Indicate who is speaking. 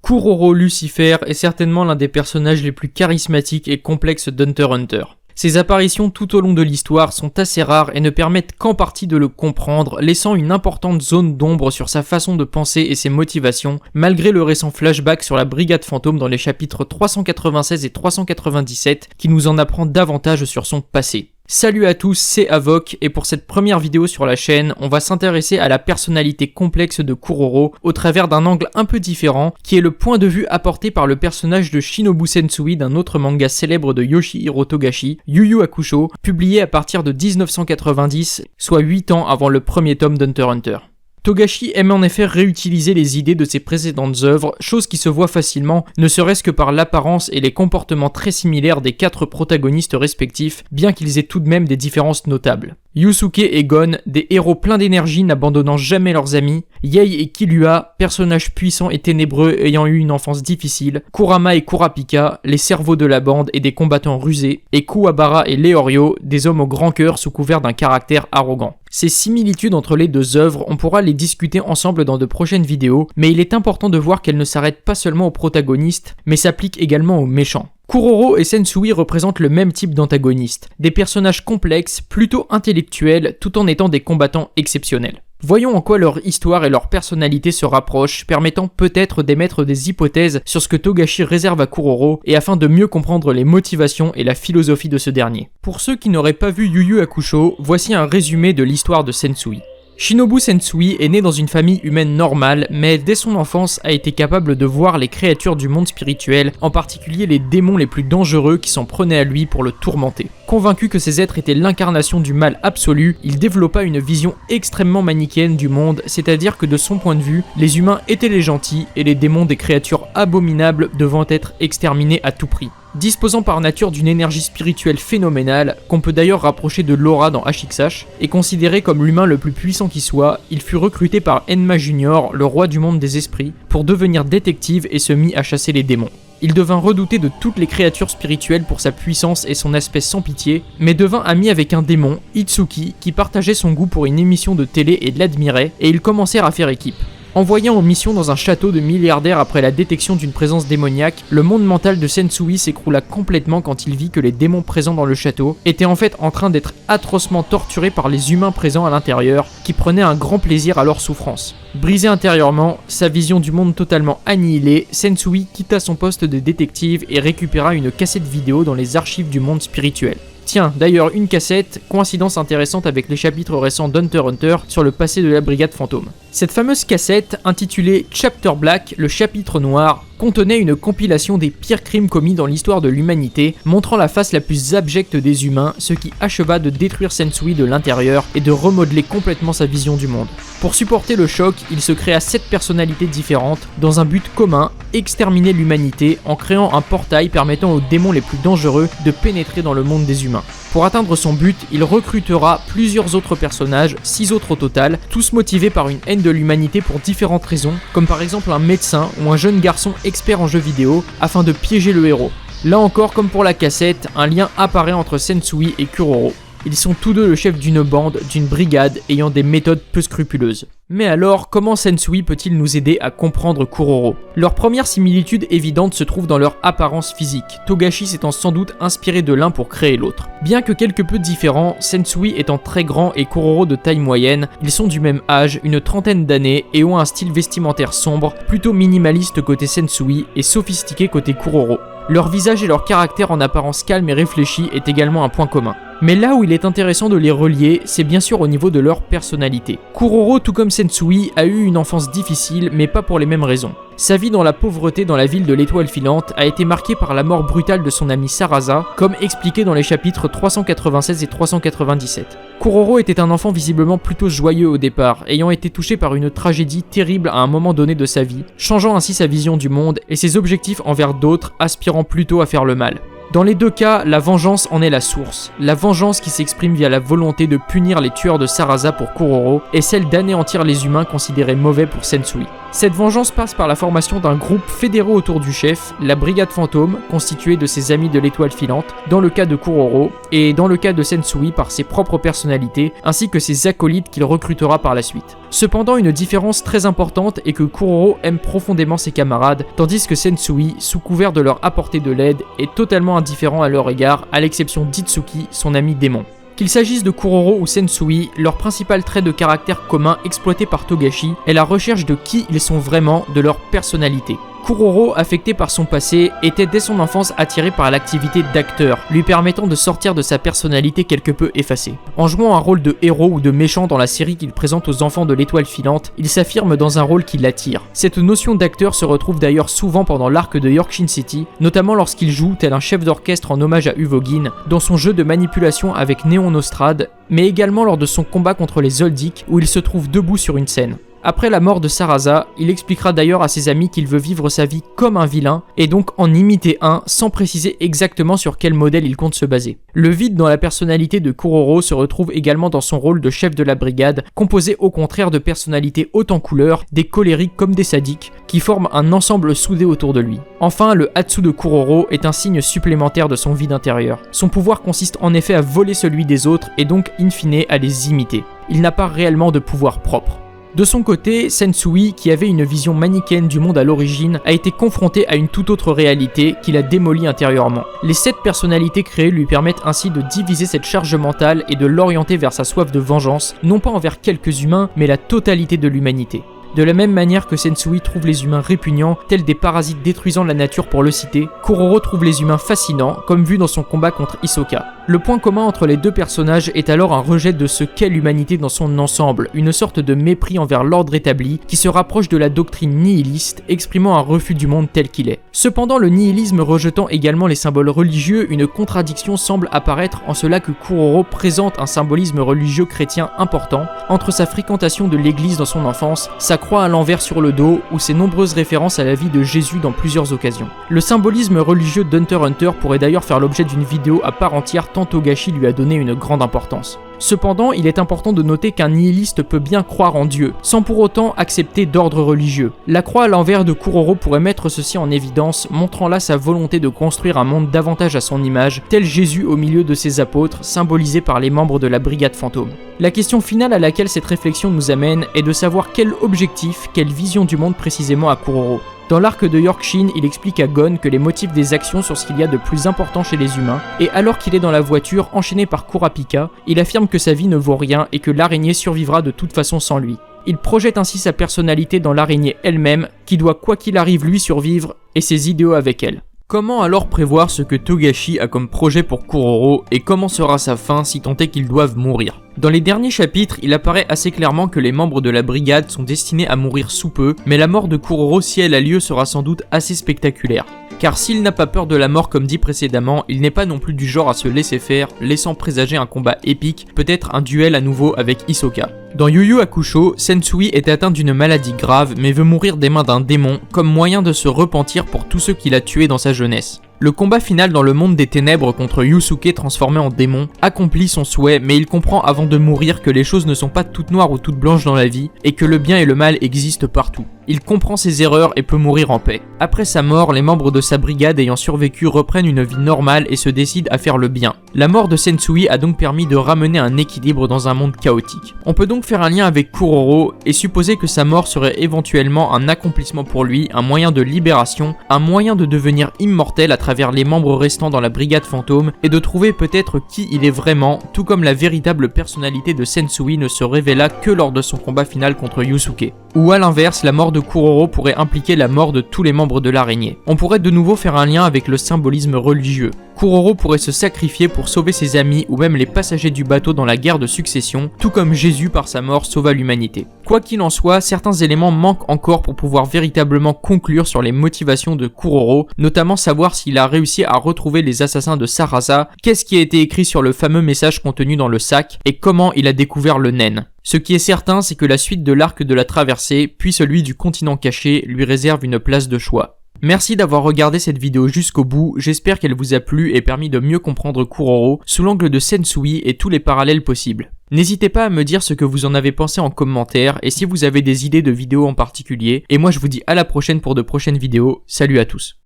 Speaker 1: Kuroro Lucifer est certainement l'un des personnages les plus charismatiques et complexes d'Hunter x Hunter. Ses apparitions tout au long de l'histoire sont assez rares et ne permettent qu'en partie de le comprendre, laissant une importante zone d'ombre sur sa façon de penser et ses motivations, malgré le récent flashback sur la Brigade Fantôme dans les chapitres 396 et 397 qui nous en apprend davantage sur son passé. Salut à tous, c'est Avoc et pour cette première vidéo sur la chaîne, on va s'intéresser à la personnalité complexe de Kuroro au travers d'un angle un peu différent qui est le point de vue apporté par le personnage de Shinobu Sensui d'un autre manga célèbre de Yoshihiro Togashi, Yu Yu Hakusho, publié à partir de 1990, soit 8 ans avant le premier tome d'Hunter x Hunter. Togashi aime en effet réutiliser les idées de ses précédentes œuvres, chose qui se voit facilement, ne serait-ce que par l'apparence et les comportements très similaires des 4 protagonistes respectifs, bien qu'ils aient tout de même des différences notables. Yusuke et Gon, des héros pleins d'énergie n'abandonnant jamais leurs amis, Yei et Killua, personnages puissants et ténébreux ayant eu une enfance difficile, Kurama et Kurapika, les cerveaux de la bande et des combattants rusés, et Kuwabara et Leorio, des hommes au grand cœur sous couvert d'un caractère arrogant. Ces similitudes entre les deux œuvres, on pourra les discuter ensemble dans de prochaines vidéos, mais il est important de voir qu'elles ne s'arrêtent pas seulement aux protagonistes, mais s'appliquent également aux méchants. Kuroro et Sensui représentent le même type d'antagonistes, des personnages complexes, plutôt intellectuels, tout en étant des combattants exceptionnels. Voyons en quoi leur histoire et leur personnalité se rapprochent, permettant peut-être d'émettre des hypothèses sur ce que Togashi réserve à Kuroro et afin de mieux comprendre les motivations et la philosophie de ce dernier. Pour ceux qui n'auraient pas vu Yu Yu Hakusho, voici un résumé de l'histoire de Sensui. Shinobu Sensui est né dans une famille humaine normale, mais dès son enfance a été capable de voir les créatures du monde spirituel, en particulier les démons les plus dangereux qui s'en prenaient à lui pour le tourmenter. Convaincu que ces êtres étaient l'incarnation du mal absolu, il développa une vision extrêmement manichéenne du monde, c'est-à-dire que de son point de vue, les humains étaient les gentils et les démons des créatures abominables devant être exterminés à tout prix. Disposant par nature d'une énergie spirituelle phénoménale, qu'on peut d'ailleurs rapprocher de Laura dans HXH, et considéré comme l'humain le plus puissant qui soit, il fut recruté par Enma Junior, le roi du monde des esprits, pour devenir détective et se mit à chasser les démons. Il devint redouté de toutes les créatures spirituelles pour sa puissance et son aspect sans pitié, mais devint ami avec un démon, Itsuki, qui partageait son goût pour une émission de télé et l'admirait, et ils commencèrent à faire équipe. Envoyé en mission dans un château de milliardaires après la détection d'une présence démoniaque, le monde mental de Sensui s'écroula complètement quand il vit que les démons présents dans le château étaient en fait en train d'être atrocement torturés par les humains présents à l'intérieur, qui prenaient un grand plaisir à leur souffrance. Brisé intérieurement, sa vision du monde totalement annihilée, Sensui quitta son poste de détective et récupéra une cassette vidéo dans les archives du monde spirituel. Tiens, d'ailleurs une cassette, coïncidence intéressante avec les chapitres récents d'Hunter x Hunter sur le passé de la Brigade Fantôme. Cette fameuse cassette, intitulée Chapter Black, le chapitre noir, contenait une compilation des pires crimes commis dans l'histoire de l'humanité, montrant la face la plus abjecte des humains, ce qui acheva de détruire Sensui de l'intérieur et de remodeler complètement sa vision du monde. Pour supporter le choc, il se créa 7 personnalités différentes, dans un but commun, exterminer l'humanité, en créant un portail permettant aux démons les plus dangereux de pénétrer dans le monde des humains. Pour atteindre son but, il recrutera plusieurs autres personnages, 6 autres au total, tous motivés par une haine de l'humanité pour différentes raisons, comme par exemple un médecin ou un jeune garçon expert en jeux vidéo, afin de piéger le héros. Là encore, comme pour la cassette, un lien apparaît entre Sensui et Kuroro. Ils sont tous deux le chef d'une bande, d'une brigade, ayant des méthodes peu scrupuleuses. Mais alors, comment Sensui peut-il nous aider à comprendre Kuroro ? Leur première similitude évidente se trouve dans leur apparence physique, Togashi s'étant sans doute inspiré de l'un pour créer l'autre. Bien que quelque peu différents, Sensui étant très grand et Kuroro de taille moyenne, ils sont du même âge, une trentaine d'années, et ont un style vestimentaire sombre, plutôt minimaliste côté Sensui et sophistiqué côté Kuroro. Leur visage et leur caractère en apparence calme et réfléchi est également un point commun. Mais là où il est intéressant de les relier, c'est bien sûr au niveau de leur personnalité. Kuroro, tout comme Sensui, a eu une enfance difficile, mais pas pour les mêmes raisons. Sa vie dans la pauvreté dans la ville de l'étoile filante a été marquée par la mort brutale de son ami Sarasa, comme expliqué dans les chapitres 396 et 397. Kuroro était un enfant visiblement plutôt joyeux au départ, ayant été touché par une tragédie terrible à un moment donné de sa vie, changeant ainsi sa vision du monde et ses objectifs envers d'autres, aspirant plutôt à faire le mal. Dans les deux cas, la vengeance en est la source. La vengeance qui s'exprime via la volonté de punir les tueurs de Sarasa pour Kuroro et celle d'anéantir les humains considérés mauvais pour Sensui. Cette vengeance passe par la formation d'un groupe fédéré autour du chef, la Brigade Fantôme, constituée de ses amis de l'étoile filante, dans le cas de Kuroro, et dans le cas de Sensui par ses propres personnalités, ainsi que ses acolytes qu'il recrutera par la suite. Cependant, une différence très importante est que Kuroro aime profondément ses camarades, tandis que Sensui, sous couvert de leur apporter de l'aide, est totalement indifférent à leur égard, à l'exception d'Itsuki, son ami démon. Qu'il s'agisse de Kuroro ou Sensui, leur principal trait de caractère commun exploité par Togashi est la recherche de qui ils sont vraiment, de leur personnalité. Kuroro, affecté par son passé, était dès son enfance attiré par l'activité d'acteur, lui permettant de sortir de sa personnalité quelque peu effacée. En jouant un rôle de héros ou de méchant dans la série qu'il présente aux enfants de l'étoile filante, il s'affirme dans un rôle qui l'attire. Cette notion d'acteur se retrouve d'ailleurs souvent pendant l'arc de Yorkshin City, notamment lorsqu'il joue tel un chef d'orchestre en hommage à Uvogin, dans son jeu de manipulation avec Néon Nostrad, mais également lors de son combat contre les Zoldyck où il se trouve debout sur une scène. Après la mort de Sarasa, il expliquera d'ailleurs à ses amis qu'il veut vivre sa vie comme un vilain, et donc en imiter un, sans préciser exactement sur quel modèle il compte se baser. Le vide dans la personnalité de Kuroro se retrouve également dans son rôle de chef de la brigade, composé au contraire de personnalités hautes en couleur, des colériques comme des sadiques, qui forment un ensemble soudé autour de lui. Enfin, le Hatsu de Kuroro est un signe supplémentaire de son vide intérieur. Son pouvoir consiste en effet à voler celui des autres, et donc in fine à les imiter. Il n'a pas réellement de pouvoir propre. De son côté, Sensui, qui avait une vision manichéenne du monde à l'origine, a été confronté à une toute autre réalité qu'il a démolie intérieurement. Les 7 personnalités créées lui permettent ainsi de diviser cette charge mentale et de l'orienter vers sa soif de vengeance, non pas envers quelques humains, mais la totalité de l'humanité. De la même manière que Sensui trouve les humains répugnants, tels des parasites détruisant la nature pour le citer, Kuroro trouve les humains fascinants, comme vu dans son combat contre Hisoka. Le point commun entre les deux personnages est alors un rejet de ce qu'est l'humanité dans son ensemble, une sorte de mépris envers l'ordre établi qui se rapproche de la doctrine nihiliste, exprimant un refus du monde tel qu'il est. Cependant, le nihilisme rejetant également les symboles religieux, une contradiction semble apparaître en cela que Kuroro présente un symbolisme religieux chrétien important entre sa fréquentation de l'église dans son enfance, sa croix à l'envers sur le dos ou ses nombreuses références à la vie de Jésus dans plusieurs occasions. Le symbolisme religieux d'Hunter x Hunter pourrait d'ailleurs faire l'objet d'une vidéo à part entière tant Togashi lui a donné une grande importance. Cependant, il est important de noter qu'un nihiliste peut bien croire en Dieu, sans pour autant accepter d'ordre religieux. La croix à l'envers de Kuroro pourrait mettre ceci en évidence, montrant là sa volonté de construire un monde davantage à son image, tel Jésus au milieu de ses apôtres, symbolisé par les membres de la Brigade Fantôme. La question finale à laquelle cette réflexion nous amène est de savoir quel objectif, quelle vision du monde précisément a Kuroro. Dans l'arc de Yorkshin, il explique à Gon que les motifs des actions sont ce qu'il y a de plus important chez les humains, et alors qu'il est dans la voiture enchaîné par Kurapika, il affirme que sa vie ne vaut rien et que l'araignée survivra de toute façon sans lui. Il projette ainsi sa personnalité dans l'araignée elle-même, qui doit quoi qu'il arrive lui survivre, et ses idéaux avec elle. Comment alors prévoir ce que Togashi a comme projet pour Kuroro et comment sera sa fin si tant est qu'ils doivent mourir? Dans les derniers chapitres, il apparaît assez clairement que les membres de la brigade sont destinés à mourir sous peu, mais la mort de Kuroro, si elle a lieu, sera sans doute assez spectaculaire. Car s'il n'a pas peur de la mort comme dit précédemment, il n'est pas non plus du genre à se laisser faire, laissant présager un combat épique, peut-être un duel à nouveau avec Hisoka. Dans Yu Yu Hakusho, Sensui est atteint d'une maladie grave mais veut mourir des mains d'un démon comme moyen de se repentir pour tous ceux qu'il a tués dans sa jeunesse. Le combat final dans le monde des ténèbres contre Yusuke transformé en démon accomplit son souhait, mais il comprend avant de mourir que les choses ne sont pas toutes noires ou toutes blanches dans la vie et que le bien et le mal existent partout. Il comprend ses erreurs et peut mourir en paix. Après sa mort, les membres de sa brigade ayant survécu reprennent une vie normale et se décident à faire le bien. La mort de Sensui a donc permis de ramener un équilibre dans un monde chaotique. On peut donc faire un lien avec Kuroro et supposer que sa mort serait éventuellement un accomplissement pour lui, un moyen de libération, un moyen de devenir immortel à travers les membres restants dans la brigade fantôme et de trouver peut-être qui il est vraiment, tout comme la véritable personnalité de Sensui ne se révéla que lors de son combat final contre Yusuke. Ou à l'inverse, la mort de Kuroro pourrait impliquer la mort de tous les membres de l'araignée. On pourrait de nouveau faire un lien avec le symbolisme religieux. Kuroro pourrait se sacrifier pour sauver ses amis ou même les passagers du bateau dans la guerre de succession, tout comme Jésus par sa mort sauva l'humanité. Quoi qu'il en soit, certains éléments manquent encore pour pouvoir véritablement conclure sur les motivations de Kuroro, notamment savoir s'il a réussi à retrouver les assassins de Sarasa, qu'est-ce qui a été écrit sur le fameux message contenu dans le sac, et comment il a découvert le Nen. Ce qui est certain, c'est que la suite de l'arc de la traversée, puis celui du continent caché, lui réserve une place de choix. Merci d'avoir regardé cette vidéo jusqu'au bout, j'espère qu'elle vous a plu et permis de mieux comprendre Kuroro sous l'angle de Sensui et tous les parallèles possibles. N'hésitez pas à me dire ce que vous en avez pensé en commentaire et si vous avez des idées de vidéos en particulier, et moi je vous dis à la prochaine pour de prochaines vidéos, salut à tous.